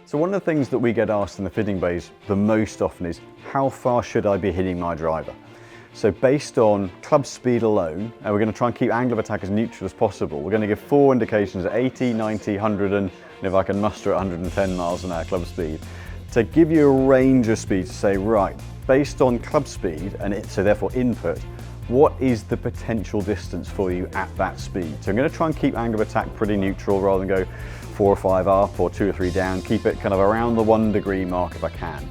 So one of the things that we get asked in the fitting bays the most often is, how far should I be hitting my driver? So based on club speed alone, and we're going to try and keep angle of attack as neutral as possible, we're going to give 4 indications at 80, 90, 100 and if I can muster at 110 miles an hour club speed, to give you a range of speed to say, right, based on club speed and so therefore input, what is the potential distance for you at that speed? So I'm going to try and keep angle of attack pretty neutral rather than go 4 or 5 up or 2 or 3 down, keep it kind of around the 1 degree mark if I can.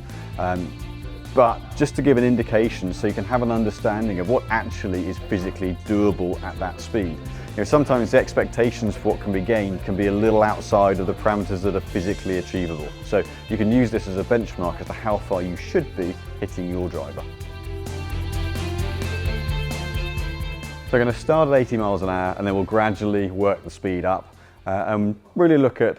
But just to give an indication so you can have an understanding of what actually is physically doable at that speed. You know, sometimes the expectations for what can be gained can be a little outside of the parameters that are physically achievable. So you can use this as a benchmark as to how far you should be hitting your driver. So I'm going to start at 80 miles an hour and then we'll gradually work the speed up and really look at,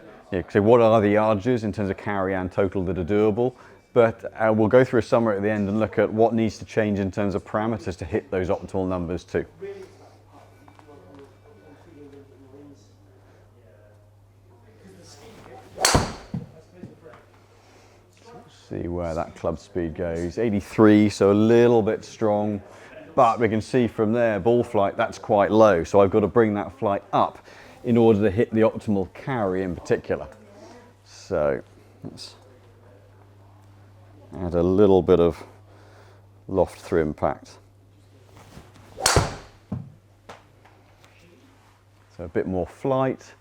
so what are the yardages in terms of carry and total that are doable. But we'll go through a summary at the end and look at what needs to change in terms of parameters to hit those optimal numbers too. Let's see where that club speed goes. 83, so a little bit strong, but we can see from there, ball flight, that's quite low. So I've got to bring that flight up in order to hit the optimal carry in particular. So let's add a little bit of loft through impact. So a bit more flight,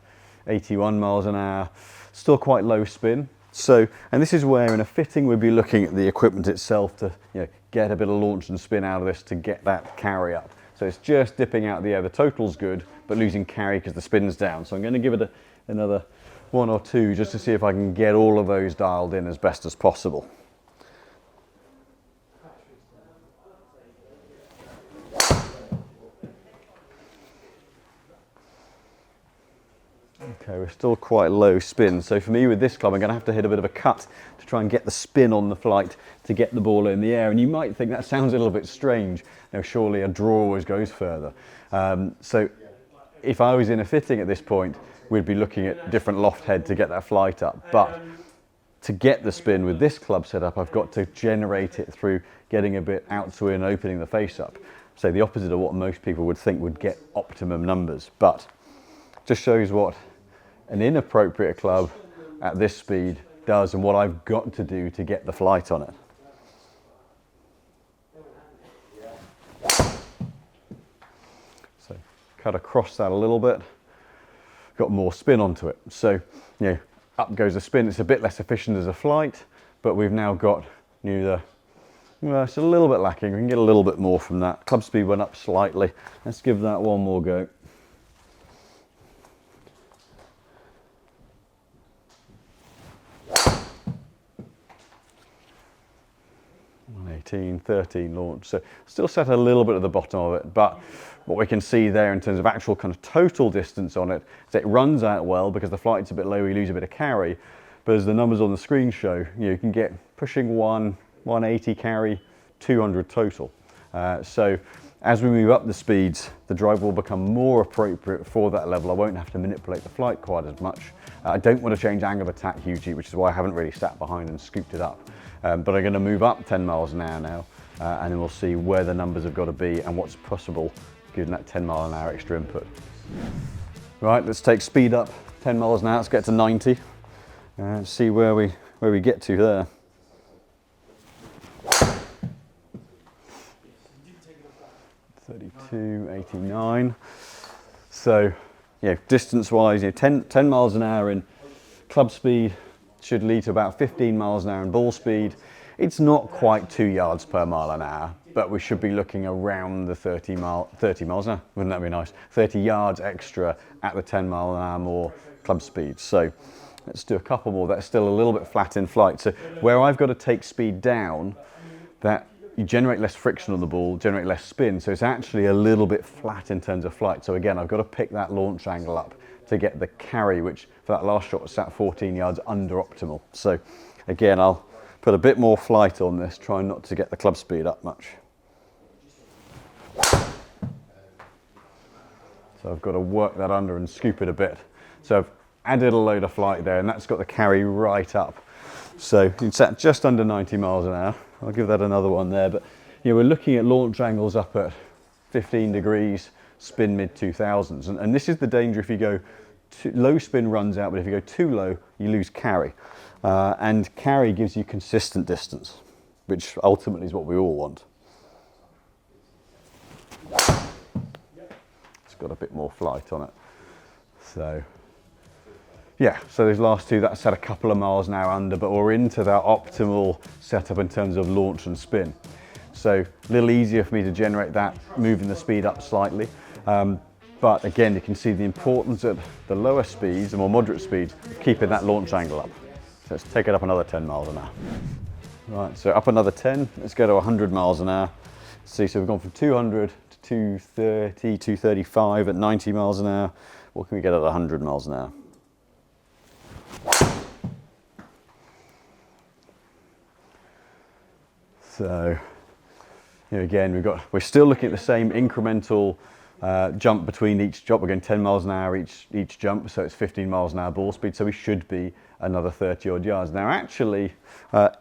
81 miles an hour, still quite low spin. So, and this is where in a fitting we'd be looking at the equipment itself to get a bit of launch and spin out of this to get that carry up. So it's just dipping out of the air. The total's good, but losing carry because the spin's down. So I'm going to give it another 1 or 2 just to see if I can get all of those dialed in as best as possible. Okay, we're still quite low spin. So for me with this club, I'm going to have to hit a bit of a cut to try and get the spin on the flight to get the ball in the air. And you might think that sounds a little bit strange. Surely a draw always goes further. So if I was in a fitting at this point, we'd be looking at different loft head to get that flight up. But to get the spin with this club setup, I've got to generate it through getting a bit out to in, opening the face up. So the opposite of what most people would think would get optimum numbers. But just shows what an inappropriate club at this speed does and what I've got to do to get the flight on it. So cut across that a little bit, got more spin onto it. So up goes the spin. It's a bit less efficient as a flight, but we've now got it's a little bit lacking. We can get a little bit more from that. Club speed went up slightly. Let's give that one more go. 18, 13 launch, so still set a little bit at the bottom of it, but what we can see there in terms of actual kind of total distance on it is it runs out well because the flight's a bit low, we lose a bit of carry, but as the numbers on the screen show, you can get pushing 180 carry, 200 total. So as we move up the speeds, the driver will become more appropriate for that level. I won't have to manipulate the flight quite as much. I don't want to change angle of attack hugely, which is why I haven't really sat behind and scooped it up. But I'm going to move up 10 miles an hour now, and then we'll see where the numbers have got to be and what's possible given that 10 mile an hour extra input. Right, let's take speed up 10 miles an hour, let's get to 90, and see where we get to there. .89. So, distance wise, 10 miles an hour in club speed should lead to about 15 miles an hour in ball speed. It's not quite 2 yards per mile an hour, but we should be looking around the 30 miles an hour. Wouldn't that be nice? 30 yards extra at the 10 mile an hour more club speed. So let's do a couple more. That's still a little bit flat in flight. So where I've got to take speed down, that you generate less friction on the ball, generate less spin, so it's actually a little bit flat in terms of flight. So again, I've got to pick that launch angle up to get the carry, which for that last shot was sat 14 yards under optimal. So again, I'll put a bit more flight on this, trying not to get the club speed up much. So I've got to work that under and scoop it a bit. So I've added a load of flight there, and that's got the carry right up. So it's at just under 90 miles an hour. I'll give that another one there, but you know, we're looking at launch angles up at 15 degrees, spin mid 2000s, and this is the danger if you go too low. Spin runs out, but if you go too low, you lose carry, and carry gives you consistent distance, which ultimately is what we all want. It's got a bit more flight on it, so yeah, so those last two, that's at a couple of miles an hour under, but we're into that optimal setup in terms of launch and spin. So a little easier for me to generate that, moving the speed up slightly. But again, you can see the importance at the lower speeds, the more moderate speeds, of keeping that launch angle up. So let's take it up another 10 miles an hour. Right, so up another 10, let's go to 100 miles an hour. See, so we've gone from 200 to 230, 235 at 90 miles an hour. What can we get at 100 miles an hour? So, you know, again, we're still looking at the same incremental jump between each jump. We're going 10 miles an hour each jump, so it's 15 miles an hour ball speed, so we should be another 30 odd yards. Now actually,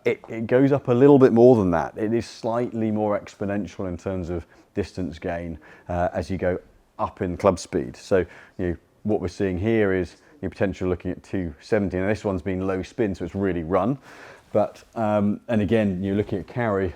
it goes up a little bit more than that. It is slightly more exponential in terms of distance gain as you go up in club speed. So you know, what we're seeing here is your potential looking at 270. Now this one's been low spin, so it's really run. But, and again, you're looking at carry,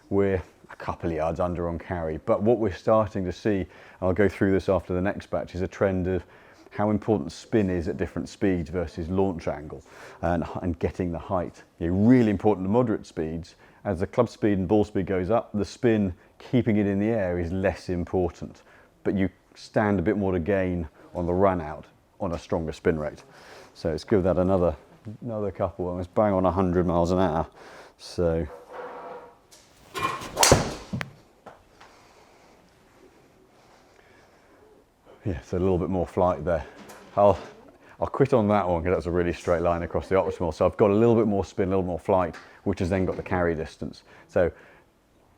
we're a couple of yards under on carry. But what we're starting to see, and I'll go through this after the next batch, is a trend of how important spin is at different speeds versus launch angle and getting the height. You know, really important at moderate speeds. As the club speed and ball speed goes up, the spin, keeping it in the air, is less important. But you stand a bit more to gain on the run out on a stronger spin rate. So let's give that another couple, and it's bang on 100 miles an hour. So yeah, so a little bit more flight there. I'll quit on that one because that's a really straight line across the optimal. So I've got a little bit more spin, a little more flight, which has then got the carry distance. So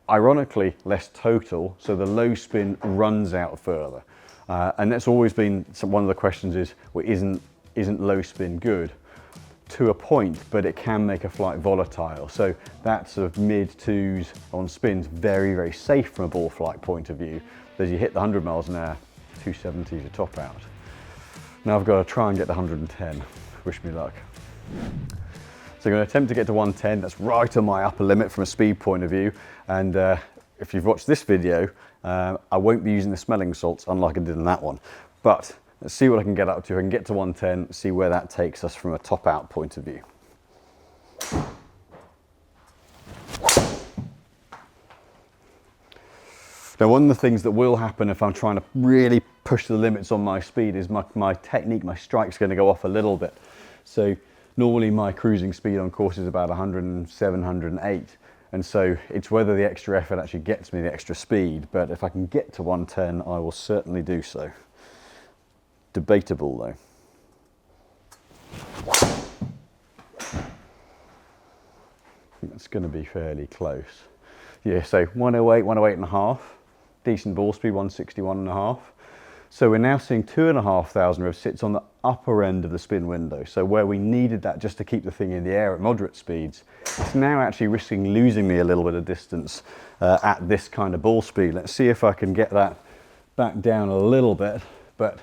ironically, less total, so the low spin runs out further. And that's always been one of the questions is, well, isn't low spin good? To a point, but it can make a flight volatile. So that sort of mid twos on spins, very, very safe from a ball flight point of view. As you hit the 100 miles an hour, 270 to top out. Now I've got to try and get to 110. Wish me luck. So I'm going to attempt to get to 110. That's right on my upper limit from a speed point of view. And if you've watched this video, I won't be using the smelling salts, unlike I did in that one. But let's see what I can get up to. I can get to 110, see where that takes us from a top out point of view. Now, one of the things that will happen if I'm trying to really push the limits on my speed is my technique, my strike's going to go off a little bit. So normally my cruising speed on course is about 107, 108. And so it's whether the extra effort actually gets me the extra speed. But if I can get to 110, I will certainly do so. Debatable though. I think that's going to be fairly close. Yeah, so 108, 108 and a half. Decent ball speed, 161 and a half. So we're now seeing 2,500 revs sits on the upper end of the spin window. So where we needed that just to keep the thing in the air at moderate speeds, it's now actually risking losing me a little bit of distance at this kind of ball speed. Let's see if I can get that back down a little bit. But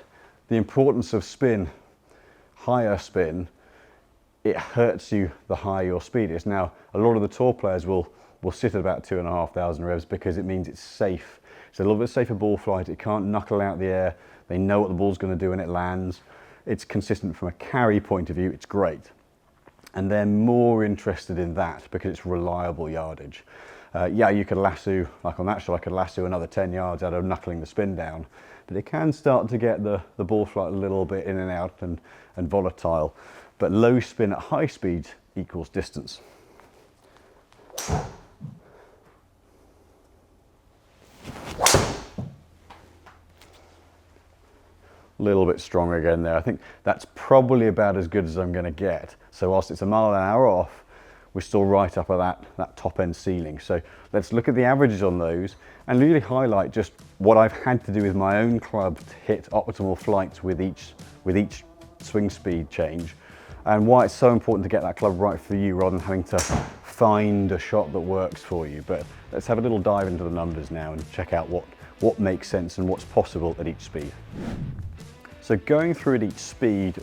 the importance of spin, higher spin, it hurts you the higher your speed is. Now, a lot of the tour players will sit at about 2,500 revs because it means it's safe. It's a little bit safer ball flight. It can't knuckle out the air. They know what the ball's going to do when it lands. It's consistent from a carry point of view. It's great. And they're more interested in that because it's reliable yardage. Yeah, you could lasso, like on that shot, I could lasso another 10 yards out of knuckling the spin down. But it can start to get the ball flight a little bit in and out and volatile. But low spin at high speed equals distance. A little bit stronger again there. I think that's probably about as good as I'm going to get. So whilst it's a mile an hour off, we're still right up at that top end ceiling. So let's look at the averages on those and really highlight just what I've had to do with my own club to hit optimal flights with each swing speed change, and why it's so important to get that club right for you rather than having to find a shot that works for you. But let's have a little dive into the numbers now and check out what makes sense and what's possible at each speed. So going through at each speed,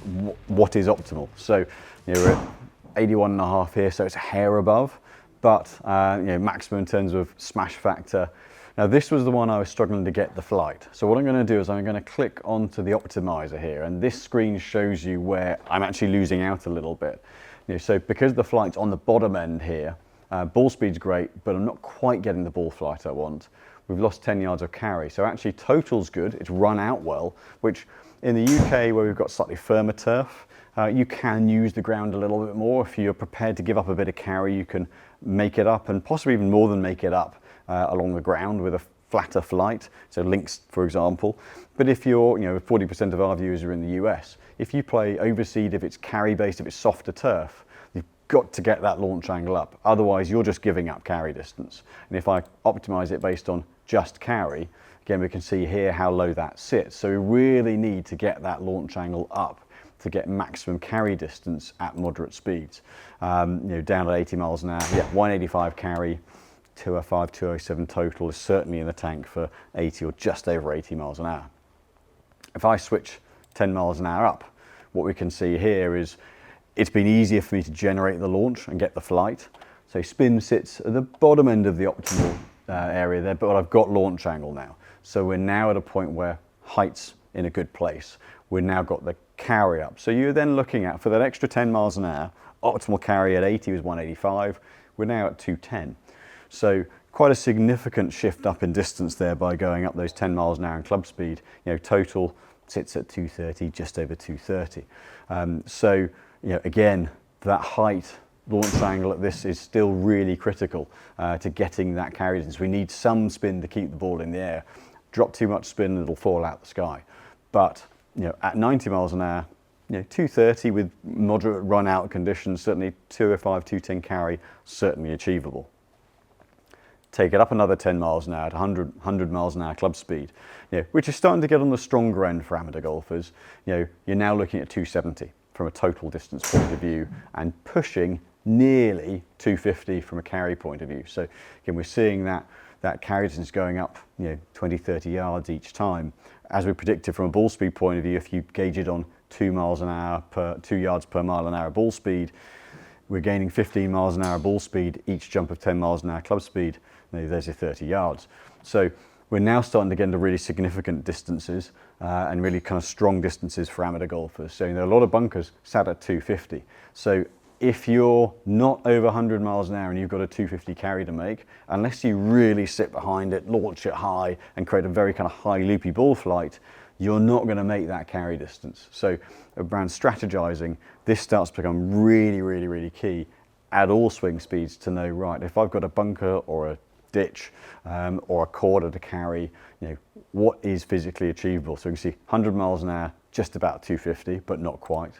what is optimal? So we're at 81.5 here, so it's a hair above, but maximum in terms of smash factor. Now this was the one I was struggling to get the flight. So what I'm going to do is I'm going to click onto the optimizer here, and this screen shows you where I'm actually losing out a little bit. So because the flight's on the bottom end here, ball speed's great, but I'm not quite getting the ball flight I want. We've lost 10 yards of carry. So actually total's good, it's run out well, which in the UK where we've got slightly firmer turf, you can use the ground a little bit more. If you're prepared to give up a bit of carry, you can make it up, and possibly even more than make it up along the ground with a flatter flight, so links for example. But if you're, 40% of our viewers are in the US, if you play overseed, if it's carry based, if it's softer turf, you've got to get that launch angle up. Otherwise you're just giving up carry distance. And if I optimize it based on just carry, again we can see here how low that sits. So we really need to get that launch angle up to get maximum carry distance at moderate speeds. Down at 80 miles an hour, 185 carry, 205, 207 total is certainly in the tank for 80 or just over 80 miles an hour. If I switch 10 miles an hour up, what we can see here is it's been easier for me to generate the launch and get the flight. So spin sits at the bottom end of the optimal area there, but I've got launch angle now. So we're now at a point where height's in a good place. We've now got the carry up. So you're then looking at, for that extra 10 miles an hour, optimal carry at 80 was 185. We're now at 210. So quite a significant shift up in distance there by going up those 10 miles an hour in club speed. Total sits at 230, just over 230. Again, that height launch angle at this is still really critical to getting that carry distance. We need some spin to keep the ball in the air. Drop too much spin and it'll fall out the sky. But at 90 miles an hour, 230 with moderate run out conditions, certainly 205, 210 carry, certainly achievable. Take it up another 10 miles an hour at 100 miles an hour club speed, which is starting to get on the stronger end for amateur golfers. You're now looking at 270 from a total distance point of view and pushing nearly 250 from a carry point of view. So again, we're seeing that carry distance going up 20, 30 yards each time. As we predicted from a ball speed point of view, if you gauge it on 2 miles an hour per 2 yards per mile an hour ball speed, we're gaining 15 miles an hour ball speed each jump of 10 miles an hour club speed. There's your 30 yards. So we're now starting to get into really significant distances and really kind of strong distances for amateur golfers. So a lot of bunkers sat at 250. So if you're not over 100 miles an hour and you've got a 250 carry to make, unless you really sit behind it, launch it high and create a very kind of high loopy ball flight, you're not going to make that carry distance. So around strategizing, this starts to become really, really, really key at all swing speeds to know, right, if I've got a bunker or a ditch or a quarter to carry, what is physically achievable. So we can see 100 miles an hour, just about 250, but not quite.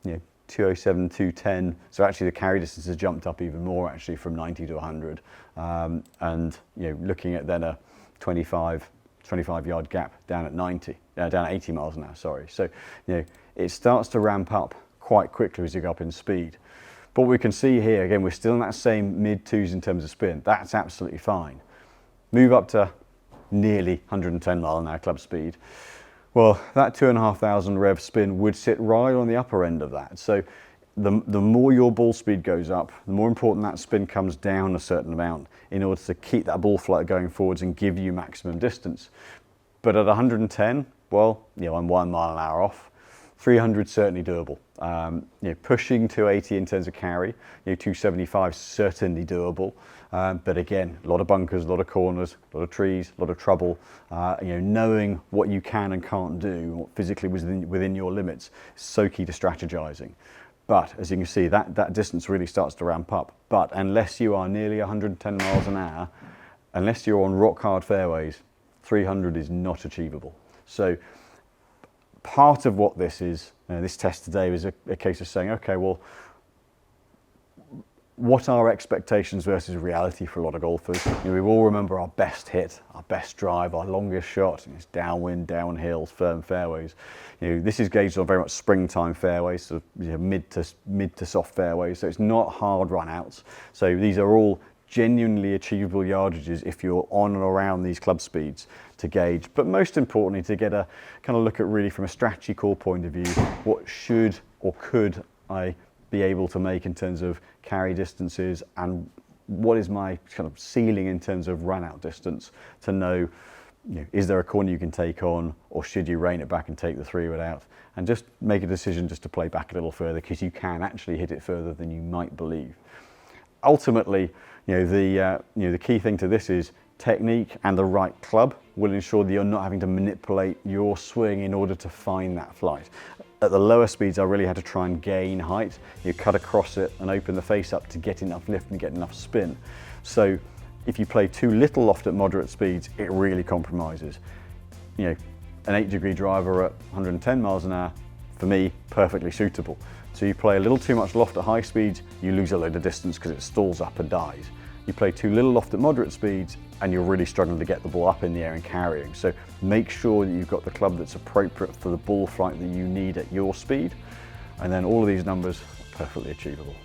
207, 210. So actually the carry distance has jumped up even more actually from 90 to 100. And looking at then a 25 yard gap down at 80 miles an hour, sorry. So, it starts to ramp up quite quickly as you go up in speed. But we can see here, again, we're still in that same mid twos in terms of spin. That's absolutely fine. Move up to nearly 110 mile an hour club speed. Well, that 2,500 rev spin would sit right on the upper end of that. So the more your ball speed goes up, the more important that spin comes down a certain amount in order to keep that ball flight going forwards and give you maximum distance. But at 110, well, I'm 1 mile an hour off. 300 certainly doable. Pushing 280 in terms of carry, 275 certainly doable. But again, a lot of bunkers, a lot of corners, a lot of trees, a lot of trouble. Knowing what you can and can't do, what physically within your limits, is so key to strategizing. But as you can see, that distance really starts to ramp up. But unless you are nearly 110 miles an hour, unless you're on rock hard fairways, 300 is not achievable. So part of what this is, this test today was a case of saying, okay, well, what are expectations versus reality for a lot of golfers? We all remember our best hit, our best drive, our longest shot. It's downwind, downhill, firm fairways. This is gauged on very much springtime fairways, so mid to soft fairways. So it's not hard run outs. So these are all genuinely achievable yardages if you're on and around these club speeds to gauge. But most importantly, to get a kind of look at really from a strategy core point of view, what should or could I be able to make in terms of carry distances, and what is my kind of ceiling in terms of run out distance, to know, is there a corner you can take on, or should you rein it back and take the 3-wood out, and just make a decision just to play back a little further, because you can actually hit it further than you might believe. Ultimately, the key thing to this is technique, and the right club will ensure that you're not having to manipulate your swing in order to find that flight. At the lower speeds, I really had to try and gain height. You cut across it and open the face up to get enough lift and get enough spin. So if you play too little loft at moderate speeds, it really compromises. An 8-degree driver at 110 miles an hour, for me, perfectly suitable. So you play a little too much loft at high speeds, you lose a load of distance because it stalls up and dies. You play too little loft at moderate speeds and you're really struggling to get the ball up in the air and carrying. So make sure that you've got the club that's appropriate for the ball flight that you need at your speed. And then all of these numbers are perfectly achievable.